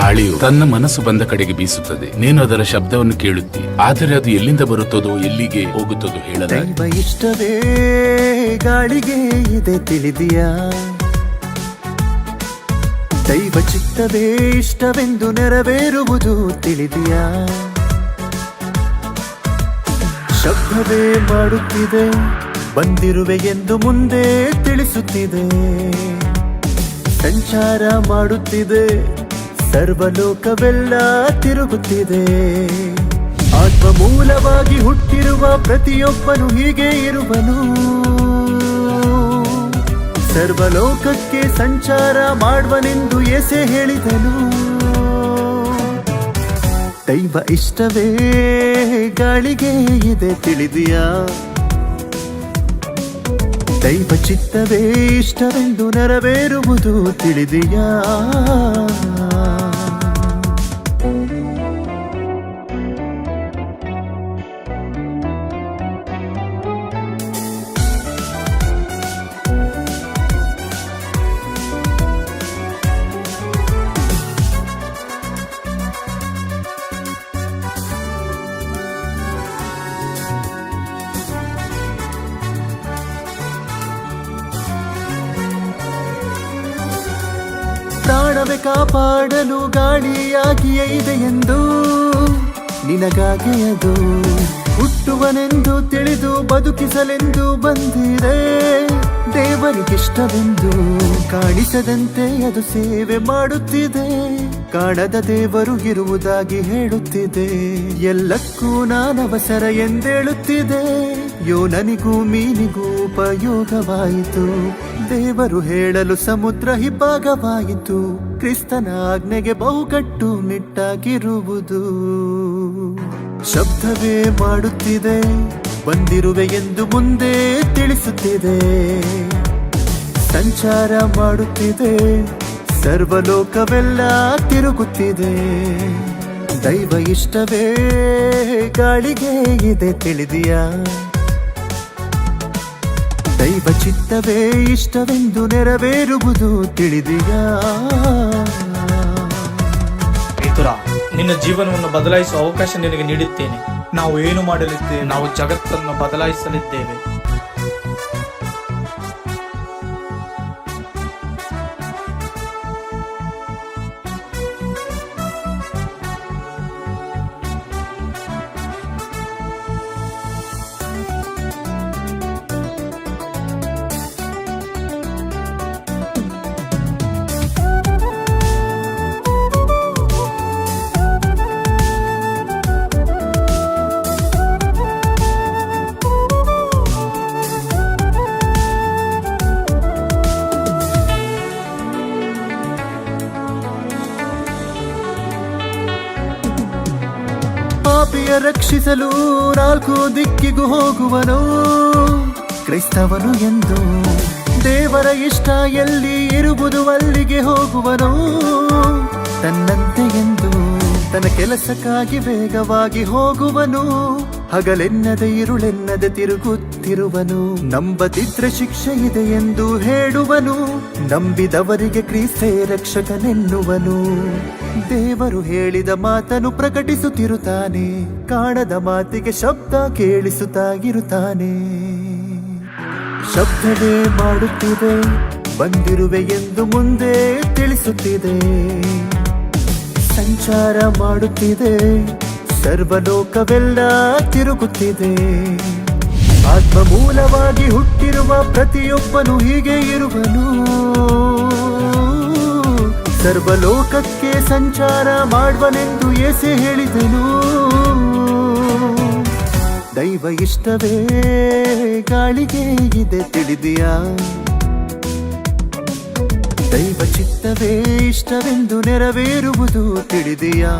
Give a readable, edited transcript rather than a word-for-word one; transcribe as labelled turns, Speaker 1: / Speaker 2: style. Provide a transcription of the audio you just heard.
Speaker 1: ಗಾಳಿಯು ತನ್ನ ಮನಸ್ಸು ಬಂದ ಕಡೆಗೆ ಬೀಸುತ್ತದೆ, ನೀನು ಅದರ ಶಬ್ದವನ್ನು ಕೇಳುತ್ತಿ, ಆದರೆ ಅದು ಎಲ್ಲಿಂದ ಬರುತ್ತದೋ ಎಲ್ಲಿಗೆ ಹೋಗುತ್ತದೋ ಹೇಳಲಾರೆ.
Speaker 2: ದೈವ ಇಷ್ಟವೇ ಗಾಳಿಗೆ ಇದೆ ತಿಳಿದಿಯಾ? ದೈವ ಚಿತ್ತವೇ ಇಷ್ಟವೆಂದು ನೆರವೇರುವುದು ತಿಳಿದಿಯಾ? ಶಬ್ದವೇ ಮಾಡುತ್ತಿದೆ, ಬಂದಿರುವೆ ಎಂದು ಮುಂದೆ ತಿಳಿಸುತ್ತಿದೆ. ಸಂಚಾರ ಮಾಡುತ್ತಿದೆ, ಸರ್ವಲೋಕವೆಲ್ಲ ತಿರುಗುತ್ತಿದೆ. ಆತ್ಮ ಮೂಲವಾಗಿ ಹುಟ್ಟಿರುವ ಪ್ರತಿಯೊಬ್ಬನು ಹೀಗೆ ಇರುವನು. ಸರ್ವಲೋಕಕ್ಕೆ ಸಂಚಾರ ಮಾಡುವನೆಂದು ಯೇಸು ಹೇಳಿದನು. ದೈವ ಇಷ್ಟವೇ ಗಾಳಿಗೆ ಇದೆ ತಿಳಿದಿಯಾ? ದೈವ ಚಿತ್ತವೇ ಇಷ್ಟವೆಂದು ನೆರವೇರುವುದು ತಿಳಿದಿಯಾ? ಪ್ರಾಣವೇ ಕಾಪಾಡಲು ಗಾಳಿಯಾಗಿಯೇ ಇದೆ ಎಂದು ನಿನಗಾಗಿ ಅದು ಹುಟ್ಟುವನೆಂದು ತಿಳಿದು ಬದುಕಿಸಲೆಂದು ಬಂದಿದೆ. ದೇವರಿಗಿಷ್ಟವೆಂದು ಕಾಣಿಸದಂತೆ ಅದು ಸೇವೆ ಮಾಡುತ್ತಿದೆ. ಕಾಣದ ದೇವರು ಇರುವುದಾಗಿ ಹೇಳುತ್ತಿದೆ. ಎಲ್ಲಕ್ಕೂ ನಾನವಸರ ಎಂದೇಳುತ್ತಿದೆ. ಯೋನನಿಗೂ ಮೀನಿಗೂ ಉಪಯೋಗವಾಯಿತು. ದೇವರು ಹೇಳಲು ಸಮುದ್ರ ಹಿಬ್ಬಾಗವಾಯಿತು. ಕ್ರಿಸ್ತನ ಆಜ್ಞೆಗೆ ಬಹುಕಟ್ಟು ನಿಟ್ಟಾಗಿರುವುದು. ಶಬ್ದವೇ ಮಾಡುತ್ತಿದೆ, ಬಂದಿರುವೆ ಎಂದು ಮುಂದೆ ತಿಳಿಸುತ್ತಿದೆ. ಸಂಚಾರ ಮಾಡುತ್ತಿದೆ, ಸರ್ವಲೋಕವೆಲ್ಲ ತಿರುಗುತ್ತಿದೆ. ದೈವ ಇಷ್ಟವೇ ಗಾಳಿಗೆ ಇದೆ ತಿಳಿದಿಯಾ? ದೈವ ಚಿತ್ತವೇ ಇಷ್ಟವೆಂದು ನೆರವೇರುವುದು ತಿಳಿದಿಯಾ?
Speaker 3: ಮಿತ್ರ, ನಿನ್ನ ಜೀವನವನ್ನು ಬದಲಾಯಿಸುವ ಅವಕಾಶ ನಿನಗೆ ನೀಡುತ್ತೇನೆ. ನಾವು ಏನು ಮಾಡಲಿದ್ದೇವೆ? ನಾವು ಜಗತ್ತನ್ನು ಬದಲಾಯಿಸಲಿದ್ದೇವೆ.
Speaker 2: ಪಾಪಿಯ ರಕ್ಷಿಸಲು ನಾಲ್ಕು ದಿಕ್ಕಿಗೂ ಹೋಗುವನು ಕ್ರೈಸ್ತವನು ಎಂದು. ದೇವರ ಇಷ್ಟ ಎಲ್ಲಿ ಇರುವುದು ಅಲ್ಲಿಗೆ ಹೋಗುವನು ತನ್ನಂತೆ ಎಂದು. ತನ್ನ ಕೆಲಸಕ್ಕಾಗಿ ವೇಗವಾಗಿ ಹೋಗುವನು. ಹಗಲೆನ್ನದೆ ಇರುಳೆನ್ನದೆ ತಿರುಗುತ್ತಿರುವನು. ನಂಬದಿದ್ರೆ ಶಿಕ್ಷೆ ಇದೆ ಎಂದು ಹೇಳುವನು. ನಂಬಿದವರಿಗೆ ಕ್ರಿಸ್ತೇ ರಕ್ಷಕನೆನ್ನುವನು. ದೇವರು ಹೇಳಿದ ಮಾತನ್ನು ಪ್ರಕಟಿಸುತ್ತಿರುತ್ತಾನೆ. ಕಾಣದ ಮಾತಿಗೆ ಶಬ್ದ ಕೇಳಿಸುತ್ತಾಗಿರುತ್ತಾನೆ. ಶಬ್ದವೇ ಮಾಡುತ್ತಿದೆ, ಬಂದಿರುವೆ ಎಂದು ಮುಂದೆ ತಿಳಿಸುತ್ತಿದೆ. ಸಂಚಾರ ಮಾಡುತ್ತಿದೆ, ಸರ್ವಲೋಕವೆಲ್ಲ ತಿರುಗುತ್ತಿದೆ. ಆತ್ಮ ಮೂಲವಾಗಿ ಹುಟ್ಟಿರುವ ಪ್ರತಿಯೊಬ್ಬನು ಹೀಗೆ ಇರುವನು. ಸರ್ವಲೋಕಕ್ಕೆ ಸಂಚಾರ ಮಾಡುವನೆಂದು ಯೇಸು ಹೇಳಿದನು. ದೈವ ಇಷ್ಟವೇ ಗಾಳಿಗೆ ಇದೆ ತಿಳಿದಿಯಾ? ದೈವ ಚಿತ್ತವೇ ಇಷ್ಟವೆಂದು ನೆರವೇರುವುದು ತಿಳಿದಿಯಾ?